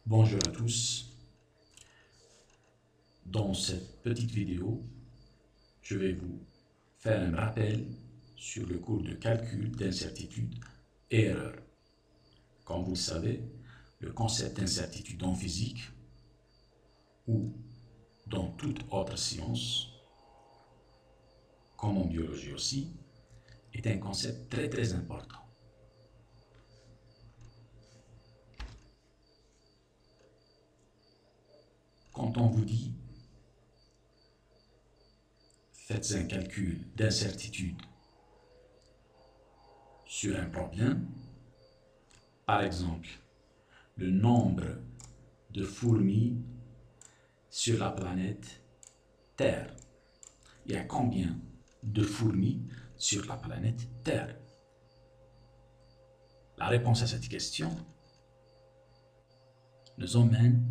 Bonjour à tous. Dans cette petite vidéo, je vais vous faire un rappel sur le cours de calcul d'incertitude et erreur. Comme vous le savez, le concept d'incertitude en physique ou dans toute autre science, comme en biologie aussi, est un concept très important. Quand on vous dit faites un calcul d'incertitude sur un problème, par exemple, le nombre de fourmis sur la planète Terre. Il y a combien de fourmis sur la planète Terre? La réponse à cette question nous emmène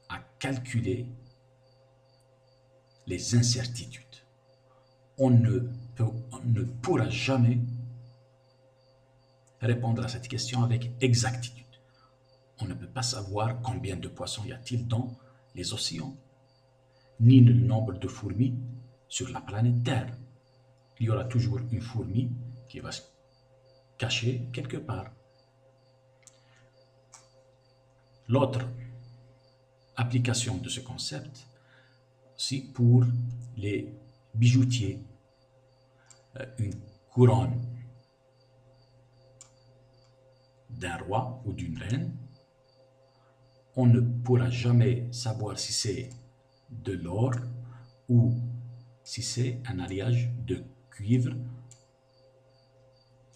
à calculer les incertitudes. On ne pourra jamais répondre à cette question avec exactitude. On ne peut pas savoir combien de poissons y a-t-il dans les océans, ni le nombre de fourmis sur la planète Terre. Il y aura toujours une fourmi qui va se cacher quelque part. L'autre application de ce concept, c'est pour les bijoutiers. Une couronne d'un roi ou d'une reine, on ne pourra jamais savoir si c'est de l'or ou si c'est un alliage de cuivre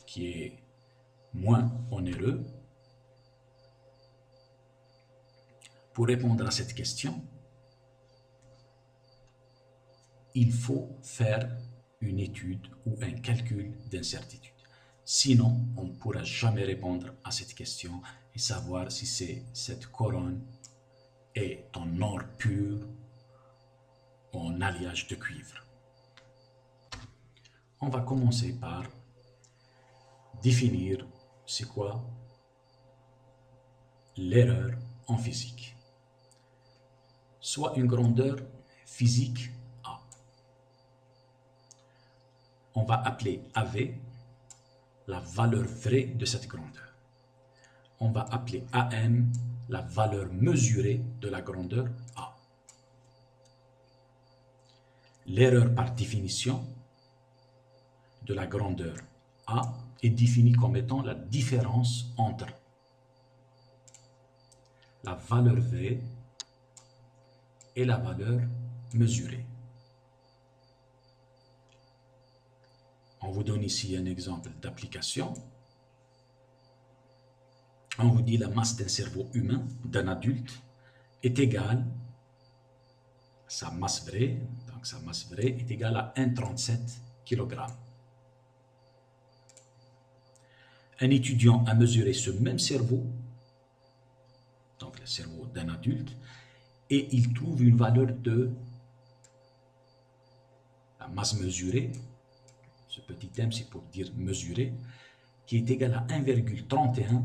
qui est moins onéreux. Pour répondre à cette question, il faut faire une étude ou un calcul d'incertitude. Sinon, on ne pourra jamais répondre à cette question et savoir si cette couronne est en or pur ou en alliage de cuivre. On va commencer par définir c'est quoi l'erreur en physique. Soit une grandeur physique A. On va appeler AV la valeur vraie de cette grandeur. On va appeler AM la valeur mesurée de la grandeur A. L'erreur par définition de la grandeur A est définie comme étant la différence entre la valeur vraie et la valeur mesurée. On vous donne ici un exemple d'application. On vous dit la masse d'un cerveau humain, d'un adulte, est égale à sa masse vraie. Donc sa masse vraie est égale à 1,37 kg. Un étudiant a mesuré ce même cerveau, donc le cerveau d'un adulte, et il trouve une valeur de la masse mesurée, ce petit m c'est pour dire mesuré, qui est égal à 1,31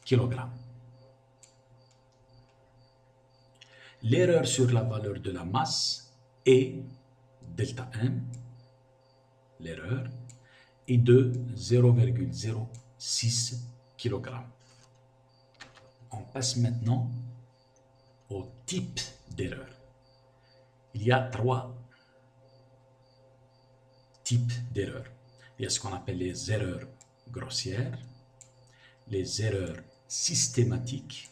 kg. L'erreur sur la valeur de la masse est delta m, l'erreur, est de 0,06 kg. On passe maintenant au type d'erreur. Il y a 3 types d'erreurs. Il y a ce qu'on appelle les erreurs grossières, les erreurs systématiques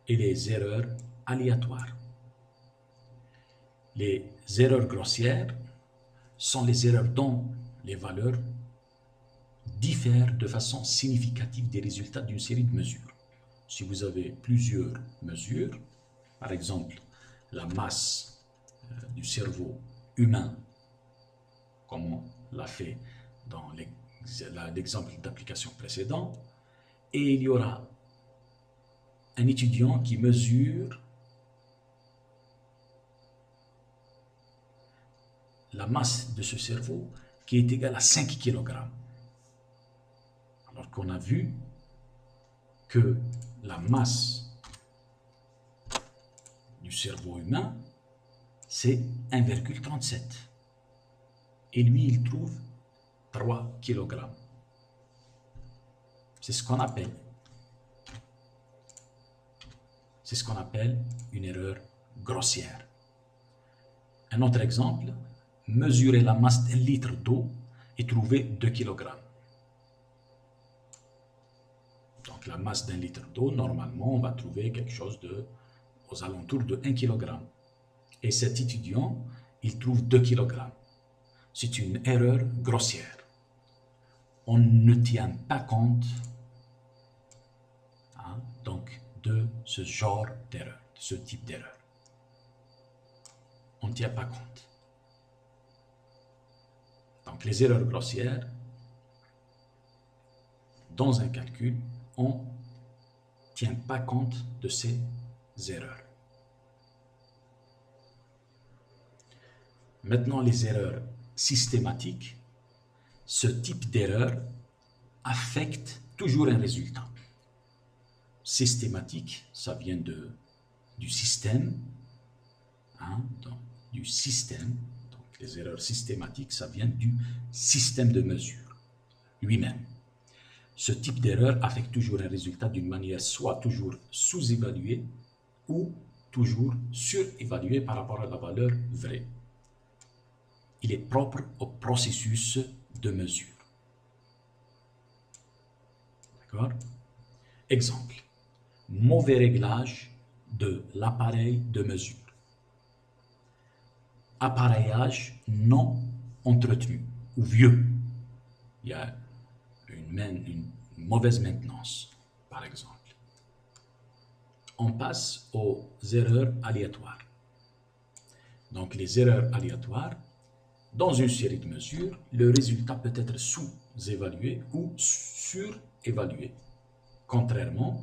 et les erreurs aléatoires. Les erreurs grossières sont les erreurs dont les valeurs diffèrent de façon significative des résultats d'une série de mesures. Si vous avez plusieurs mesures, par exemple la masse du cerveau humain, comme on l'a fait dans l'exemple d'application précédent, et il y aura un étudiant qui mesure la masse de ce cerveau qui est égale à 5 kg. Alors qu'on a vu que la masse du cerveau humain, c'est 1,37. Et lui, il trouve 3 kg. C'est ce qu'on appelle une erreur grossière. Un autre exemple, mesurer la masse d'un litre d'eau et trouver 2 kg. Donc la masse d'un litre d'eau, normalement, on va trouver quelque chose aux alentours de 1 kg. Et cet étudiant, il trouve 2 kg. C'est une erreur grossière. On ne tient pas compte donc de ce genre d'erreur, de ce type d'erreur. On ne tient pas compte. Donc les erreurs grossières, dans un calcul, on ne tient pas compte de ces erreurs. Maintenant, les erreurs systématiques, ce type d'erreur affecte toujours un résultat. Systématique, ça vient du système, du système. Donc les erreurs systématiques, ça vient du système de mesure lui-même. Ce type d'erreur affecte toujours un résultat d'une manière soit toujours sous-évaluée ou toujours surévaluée par rapport à la valeur vraie. Il est propre au processus de mesure. D'accord? Exemple. Mauvais réglage de l'appareil de mesure. Appareillage non entretenu ou vieux. Il y a une mauvaise maintenance, par exemple. On passe aux erreurs aléatoires. Donc les erreurs aléatoires, dans une série de mesures, le résultat peut être sous-évalué ou surévalué, contrairement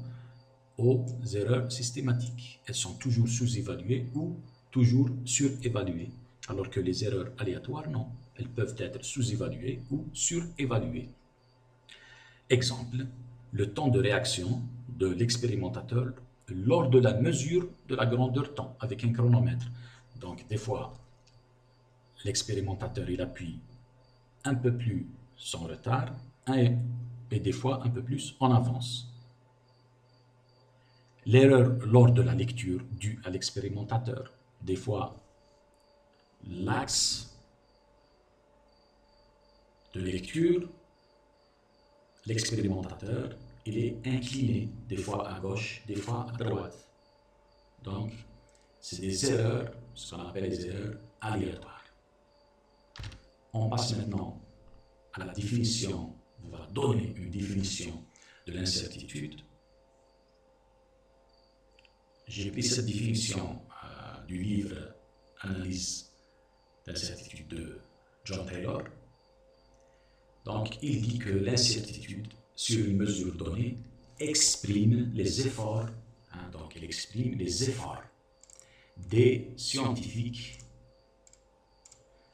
aux erreurs systématiques. Elles sont toujours sous-évaluées ou toujours surévaluées, alors que les erreurs aléatoires, non. Elles peuvent être sous-évaluées ou surévaluées. Exemple, le temps de réaction de l'expérimentateur lors de la mesure de la grandeur temps avec un chronomètre. Donc, des fois, l'expérimentateur, il appuie un peu plus son retard et des fois un peu plus en avance. L'erreur lors de la lecture due à l'expérimentateur. Des fois, l'axe de lecture, l'expérimentateur, il est incliné, des fois à gauche, des fois à droite. Donc, c'est des erreurs, ce qu'on appelle des erreurs aléatoires. On passe maintenant à la définition, on va donner une définition de l'incertitude. J'ai pris cette définition du livre Analyse d'incertitude de John Taylor. Donc, il dit que l'incertitude sur une mesure donnée exprime les efforts, donc il exprime les efforts des scientifiques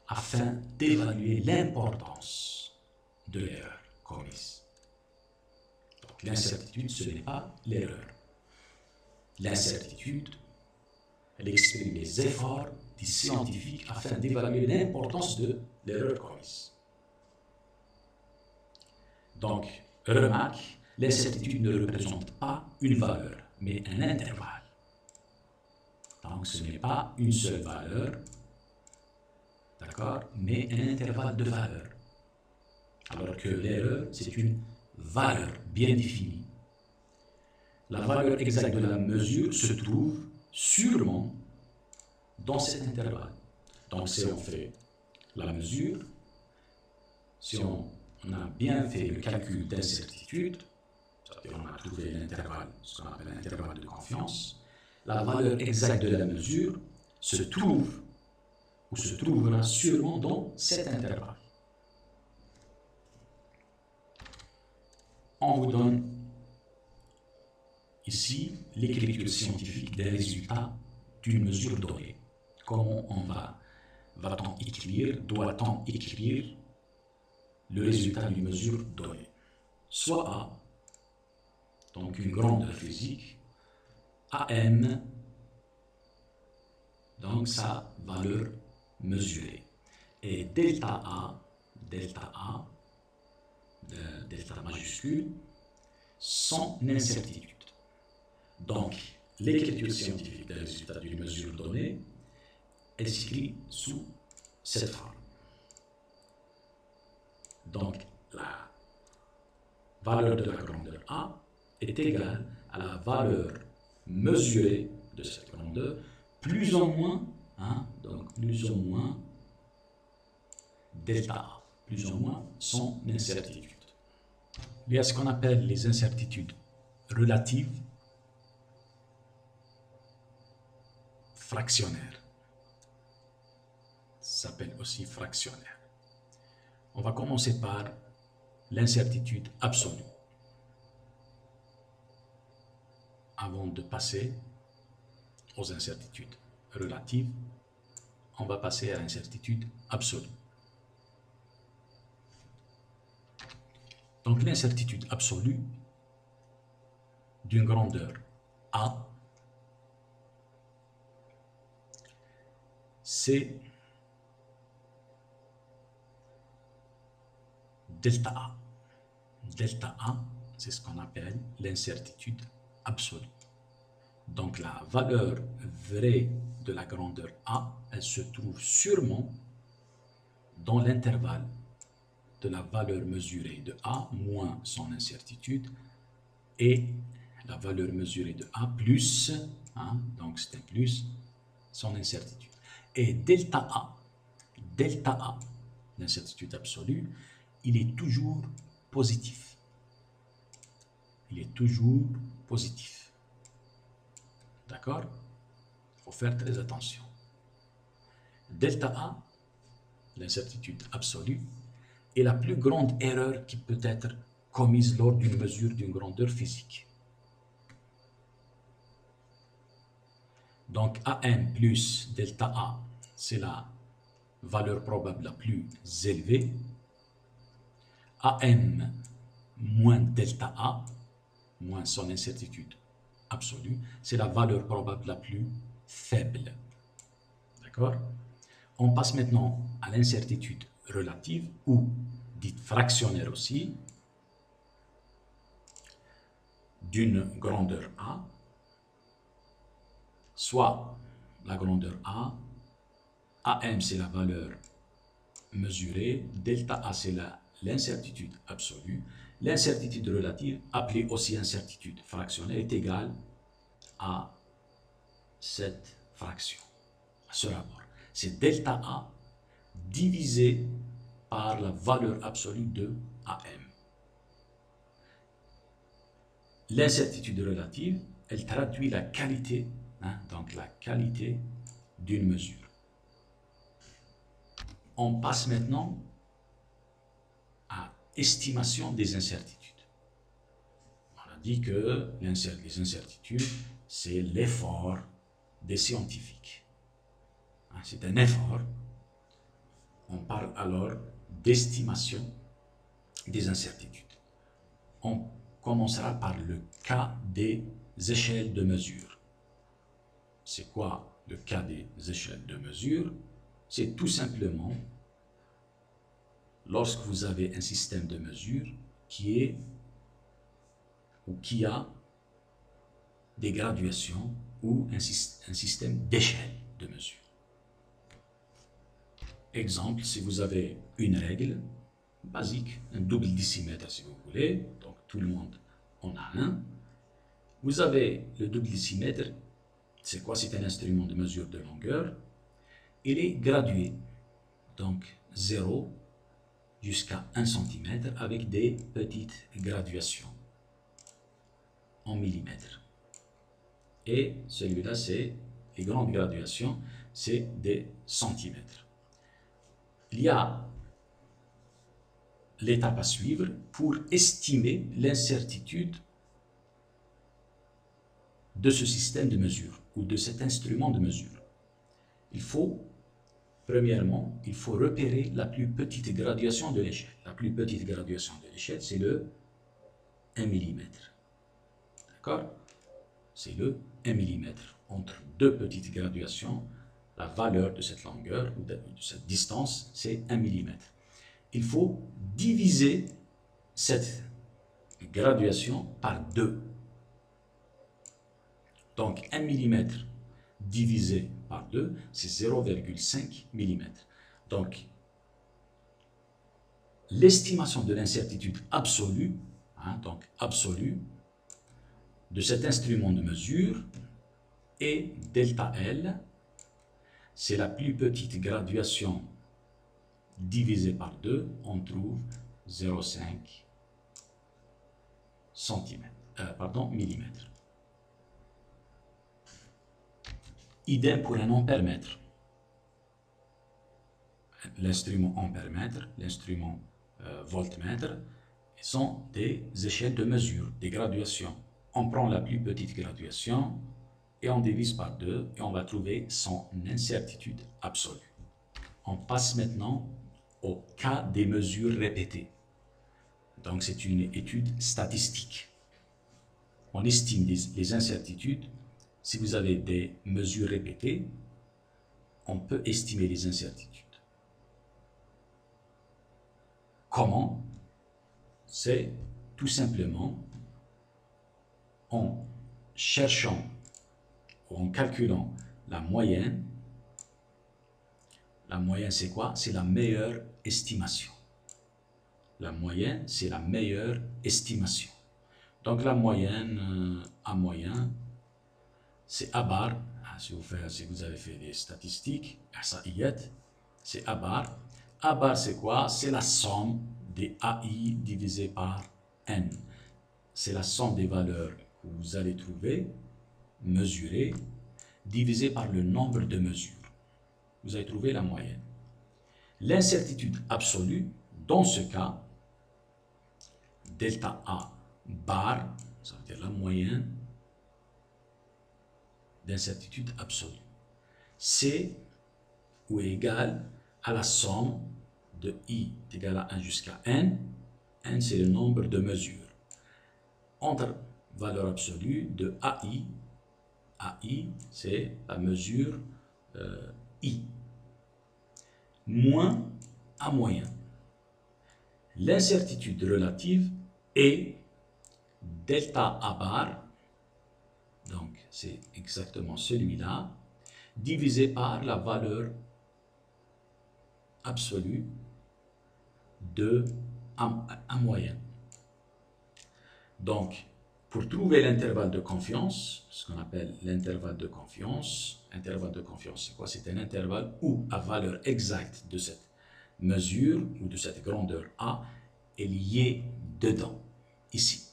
afin d'évaluer l'importance de l'erreur commise. Donc, l'incertitude, ce n'est pas l'erreur. L'incertitude, elle exprime les efforts des scientifiques afin d'évaluer l'importance de l'erreur commise. Donc, remarque, l'incertitude ne représente pas une valeur, mais un intervalle. Donc, ce n'est pas une seule valeur, d'accord, mais un intervalle de valeurs. Alors que l'erreur, c'est une valeur bien définie. La valeur exacte de la mesure se trouve sûrement dans cet intervalle. Donc, si on fait la mesure, si on a bien fait le calcul d'incertitude, c'est-à-dire on a trouvé l'intervalle, ce qu'on appelle l'intervalle de confiance, la valeur exacte de la mesure se trouve ou se trouvera sûrement dans cet intervalle. On vous donne ici l'écriture scientifique des résultats d'une mesure donnée. Comment va-t-on écrire, doit-on écrire le résultat d'une mesure donnée? Soit A, donc une grandeur physique, AM, donc sa valeur mesurée. Et delta A, delta majuscule, son incertitude. Donc, l'écriture scientifique des résultats d'une mesure donnée est écrite sous cette forme. Donc, la valeur de la grandeur A est égale à la valeur mesurée de cette grandeur, plus ou moins, donc plus ou moins delta A, plus ou moins son incertitude. Il y a ce qu'on appelle les incertitudes relatives fractionnaires. Ça s'appelle aussi fractionnaire. On va commencer par l'incertitude absolue. Avant de passer aux incertitudes relatives, on va passer à l'incertitude absolue. Donc l'incertitude absolue d'une grandeur A, c'est delta A. Delta A, c'est ce qu'on appelle l'incertitude absolue. Donc la valeur vraie de la grandeur A, elle se trouve sûrement dans l'intervalle de la valeur mesurée de A moins son incertitude et la valeur mesurée de A plus, donc c'est un plus, son incertitude. Et delta A, l'incertitude absolue, il est toujours positif. Il est toujours positif. D'accord? Il faut faire très attention. Delta A, l'incertitude absolue, est la plus grande erreur qui peut être commise lors d'une mesure d'une grandeur physique. Donc AM plus delta A, c'est la valeur probable la plus élevée. AM moins delta A, moins son incertitude absolue, c'est la valeur probable la plus faible. D'accord? On passe maintenant à l'incertitude relative, ou dite fractionnaire aussi, d'une grandeur A, soit la grandeur A, AM c'est la valeur mesurée, delta A c'est l'incertitude absolue, l'incertitude relative, appelée aussi incertitude fractionnaire, est égale à cette fraction, à ce rapport. C'est delta A divisé par la valeur absolue de AM. L'incertitude relative, elle traduit la qualité, donc la qualité d'une mesure. On passe maintenant à estimation des incertitudes. On a dit que les incertitudes, c'est l'effort des scientifiques. C'est un effort. On parle alors d'estimation des incertitudes. On commencera par le cas des échelles de mesure. C'est quoi le cas des échelles de mesure? C'est tout simplement lorsque vous avez un système de mesure qui a des graduations ou un système d'échelles de mesure. Exemple, si vous avez une règle basique, un double décimètre si vous voulez, donc tout le monde en a un. Vous avez le double décimètre, c'est quoi? C'est un instrument de mesure de longueur. Il est gradué, donc 0 jusqu'à 1 cm avec des petites graduations en millimètres. Et celui-là, c'est les grandes graduations, c'est des centimètres. Il y a l'étape à suivre pour estimer l'incertitude de ce système de mesure ou de cet instrument de mesure. Premièrement, il faut repérer la plus petite graduation de l'échelle. La plus petite graduation de l'échelle, c'est le 1 mm. D'accord? C'est le 1 mm. Entre deux petites graduations, la valeur de cette longueur ou de cette distance, c'est 1 mm. Il faut diviser cette graduation par 2. Donc 1 mm divisé par 2, c'est 0,5 mm. Donc l'estimation de l'incertitude absolue, donc absolue, de cet instrument de mesure est delta L, c'est la plus petite graduation divisée par 2, on trouve 0,5 millimètres. Idem pour un ampère-mètre. L'instrument ampère-mètre, l'instrument voltmètre sont des échelles de mesure, des graduations. On prend la plus petite graduation et on divise par 2 et on va trouver son incertitude absolue. On passe maintenant au cas des mesures répétées. Donc c'est une étude statistique. On estime les incertitudes. Si vous avez des mesures répétées, on peut estimer les incertitudes. Comment? C'est tout simplement en cherchant ou en calculant la moyenne. La moyenne, c'est quoi? C'est la meilleure estimation. La moyenne, c'est la meilleure estimation. Donc la moyenne, A moyen, c'est A bar. Si vous avez fait des statistiques, c'est A bar. A bar, c'est quoi? C'est la somme des AI divisé par N. C'est la somme des valeurs que vous allez trouver, mesurer, divisé par le nombre de mesures. Vous allez trouver la moyenne. L'incertitude absolue, dans ce cas, delta A bar, ça veut dire la moyenne d'incertitude absolue, c'est ou est égal à la somme de I est égal à 1 jusqu'à N. N, c'est le nombre de mesures. Entre valeur absolue de AI, AI, c'est la mesure I, moins A moyen. L'incertitude relative est delta A bar, donc c'est exactement celui-là, divisé par la valeur absolue de A moyen. Donc, pour trouver l'intervalle de confiance, ce qu'on appelle l'intervalle de confiance, c'est quoi? C'est un intervalle où la valeur exacte de cette mesure ou de cette grandeur A est liée dedans, ici.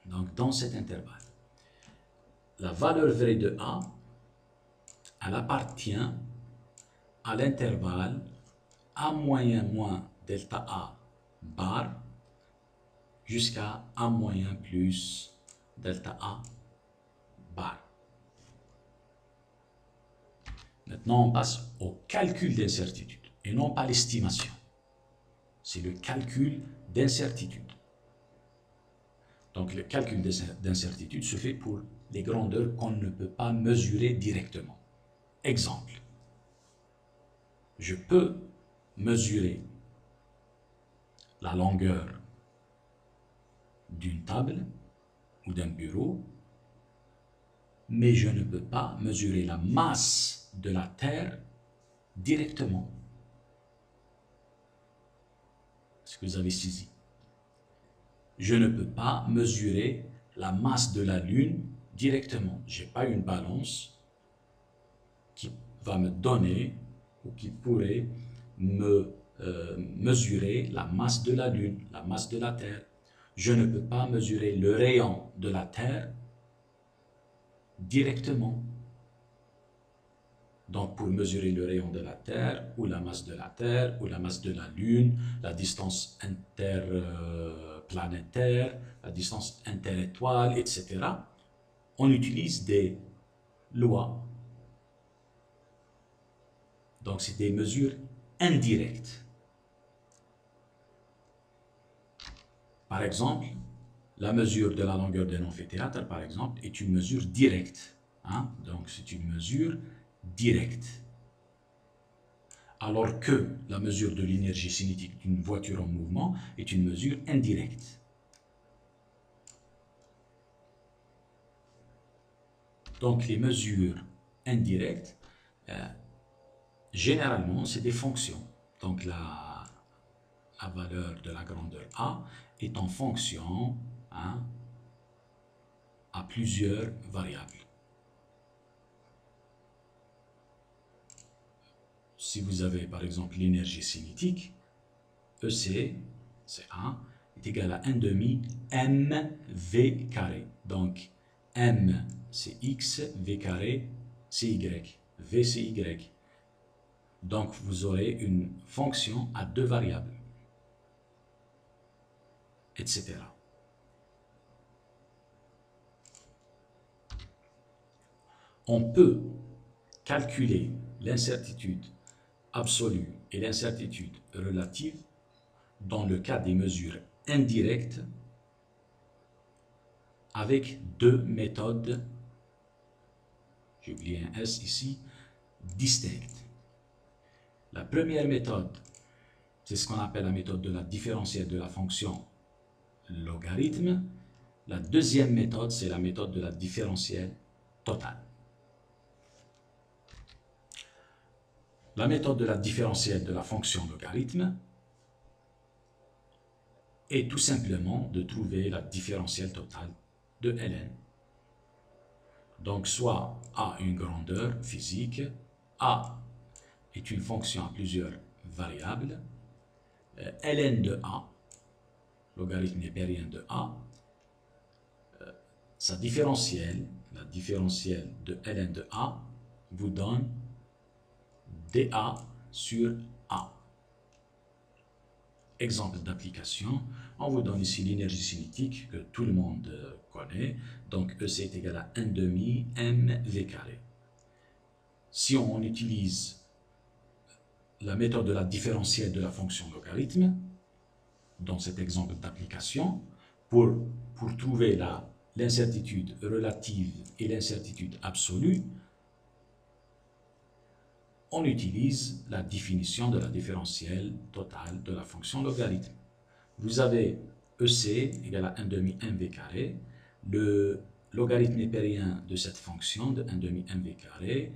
Donc, dans cet intervalle, la valeur vraie de A, elle appartient à l'intervalle A moyen moins delta A bar jusqu'à A moyen plus delta A bar. Maintenant, on passe au calcul d'incertitude et non pas l'estimation. C'est le calcul d'incertitude. Donc, le calcul d'incertitude se fait pour les grandeurs qu'on ne peut pas mesurer directement. Exemple, je peux mesurer la longueur d'une table ou d'un bureau, mais je ne peux pas mesurer la masse de la Terre directement. Est-ce que vous avez saisi? Je ne peux pas mesurer la masse de la Lune directement. Je n'ai pas une balance qui va me donner ou qui pourrait me mesurer la masse de la Lune, la masse de la Terre. Je ne peux pas mesurer le rayon de la Terre directement. Donc, pour mesurer le rayon de la Terre, ou la masse de la Terre, ou la masse de la Lune, la distance interplanétaire, la distance interétoile, etc., on utilise des lois. Donc, c'est des mesures indirectes. Par exemple, La mesure de la longueur d'un amphithéâtre, par exemple, est une mesure directe. Hein? Donc, c'est une mesure directe. Alors que la mesure de l'énergie cinétique d'une voiture en mouvement est une mesure indirecte. Donc, les mesures indirectes, généralement, c'est des fonctions. Donc, la valeur de la grandeur A est en fonction à plusieurs variables. Si vous avez par exemple l'énergie cinétique, EC, c'est 1, est égal à 1 demi mv carré. Donc m c'est x, v carré c'est y, v c'est y. Donc vous aurez une fonction à deux variables, etc. On peut calculer l'incertitude absolue et l'incertitude relative dans le cas des mesures indirectes avec deux méthodes, j'ai oublié un S ici, distinctes. La première méthode, c'est ce qu'on appelle la méthode de la différentielle de la fonction logarithme. La deuxième méthode, c'est la méthode de la différentielle totale. La méthode de la différentielle de la fonction logarithme est tout simplement de trouver la différentielle totale de ln. Donc, soit A une grandeur physique, A est une fonction à plusieurs variables, ln de A, logarithme népérien de A, sa différentielle, la différentielle de ln de A, vous donne dA sur A. Exemple d'application, on vous donne ici l'énergie cinétique que tout le monde connaît, donc EC est égal à 1 demi mv carré. Si on utilise la méthode de la différentielle de la fonction logarithme, dans cet exemple d'application, pour trouver l'incertitude relative et l'incertitude absolue, on utilise la définition de la différentielle totale de la fonction logarithme. Vous avez EC égale à 1 demi mv carré, le logarithme népérien de cette fonction de 1 demi mv carré,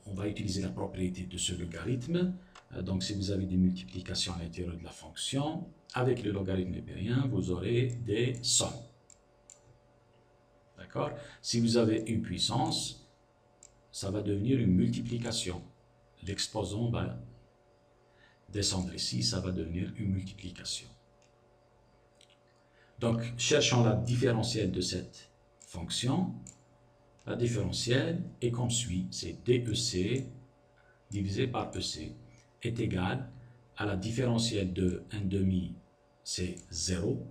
on va utiliser la propriété de ce logarithme. Donc si vous avez des multiplications à l'intérieur de la fonction, avec le logarithme népérien, vous aurez des sommes. D'accord? Si vous avez une puissance, ça va devenir une multiplication. L'exposant va descendre ici, ça va devenir une multiplication. Donc, cherchons la différentielle de cette fonction. La différentielle est comme suit, c'est DEC divisé par EC est égal à la différentielle de 1 demi, c'est 0.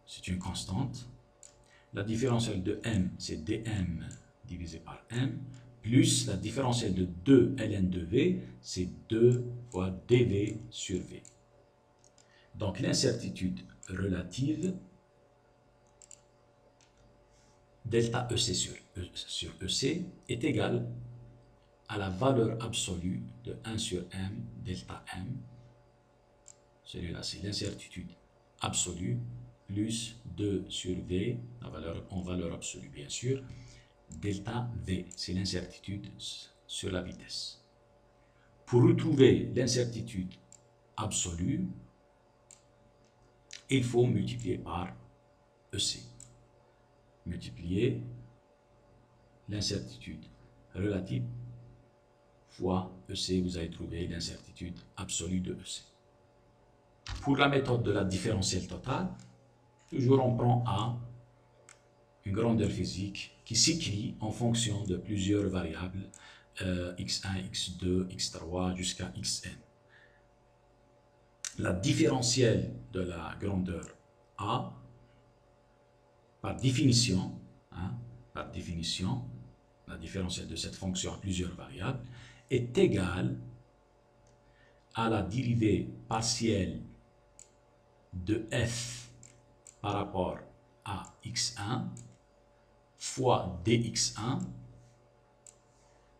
C'est une constante. La différentielle de m, c'est dm divisé par m, plus la différentielle de 2 ln de v, c'est 2 fois dv sur v. Donc l'incertitude relative, delta EC sur EC, est égale à la valeur absolue de 1 sur m, delta m. Celui-là, c'est l'incertitude absolue, plus 2 sur v, la valeur en valeur absolue bien sûr, delta v, c'est l'incertitude sur la vitesse. Pour retrouver l'incertitude absolue, il faut multiplier par EC. Multiplier l'incertitude relative fois EC, vous allez trouver l'incertitude absolue de EC. Pour la méthode de la différentielle totale, toujours on prend A, une grandeur physique qui s'écrit en fonction de plusieurs variables, x1, x2, x3 jusqu'à xn. La différentielle de la grandeur A, par définition, la différentielle de cette fonction à plusieurs variables, est égale à la dérivée partielle de f par rapport à x1 fois dx1.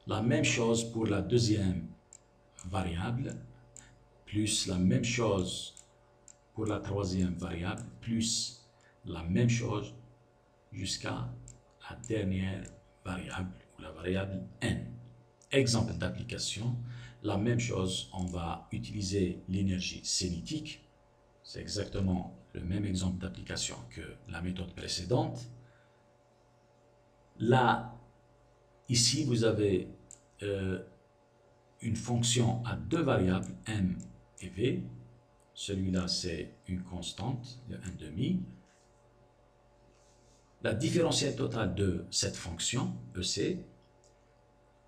La même chose pour la deuxième variable, plus la même chose pour la troisième variable, plus la même chose jusqu'à la dernière variable, ou la variable n. Exemple d'application, la même chose, on va utiliser l'énergie cinétique. C'est exactement le même exemple d'application que la méthode précédente. Là, ici, vous avez une fonction à deux variables, m et v. Celui-là, c'est une constante de 1,5. La différentielle totale de cette fonction, EC,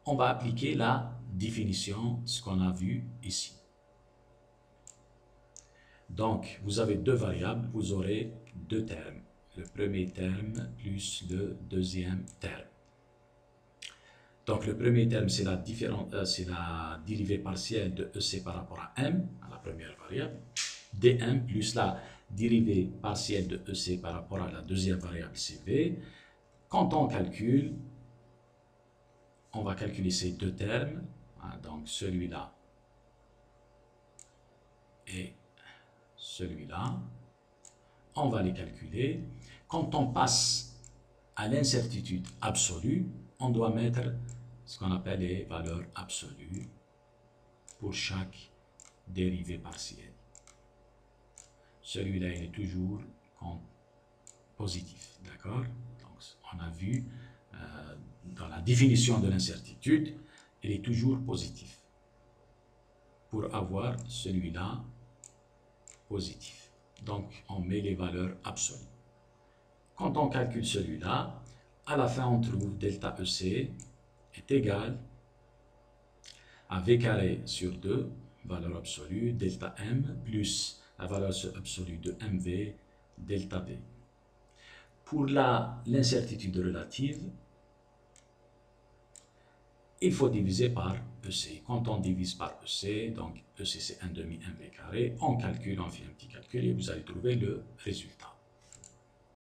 on va appliquer la définition, ce qu'on a vu ici. Donc, vous avez deux variables, vous aurez deux termes. Le premier terme plus le deuxième terme. Donc, le premier terme, c'est la dérivée partielle de EC par rapport à m, à la première variable, dm plus la dérivée partielle de EC par rapport à la deuxième variable CV. Quand on calcule, on va calculer ces deux termes, donc celui-là et celui-là. On va les calculer. Quand on passe à l'incertitude absolue, on doit mettre ce qu'on appelle les valeurs absolues pour chaque dérivée partielle. Celui-là, il est toujours positif, d'accord? Donc, on a vu dans la définition de l'incertitude, il est toujours positif. Pour avoir celui-là positif. Donc, on met les valeurs absolues. Quand on calcule celui-là, à la fin, on trouve delta EC est égal à V carré sur 2, valeur absolue, delta M, plus la valeur absolue de MV, delta V. Pour l'incertitude relative, il faut diviser par EC. Quand on divise par EC, donc EC c'est 1,5 MV carré, on calcule, on fait un petit calcul et vous allez trouver le résultat.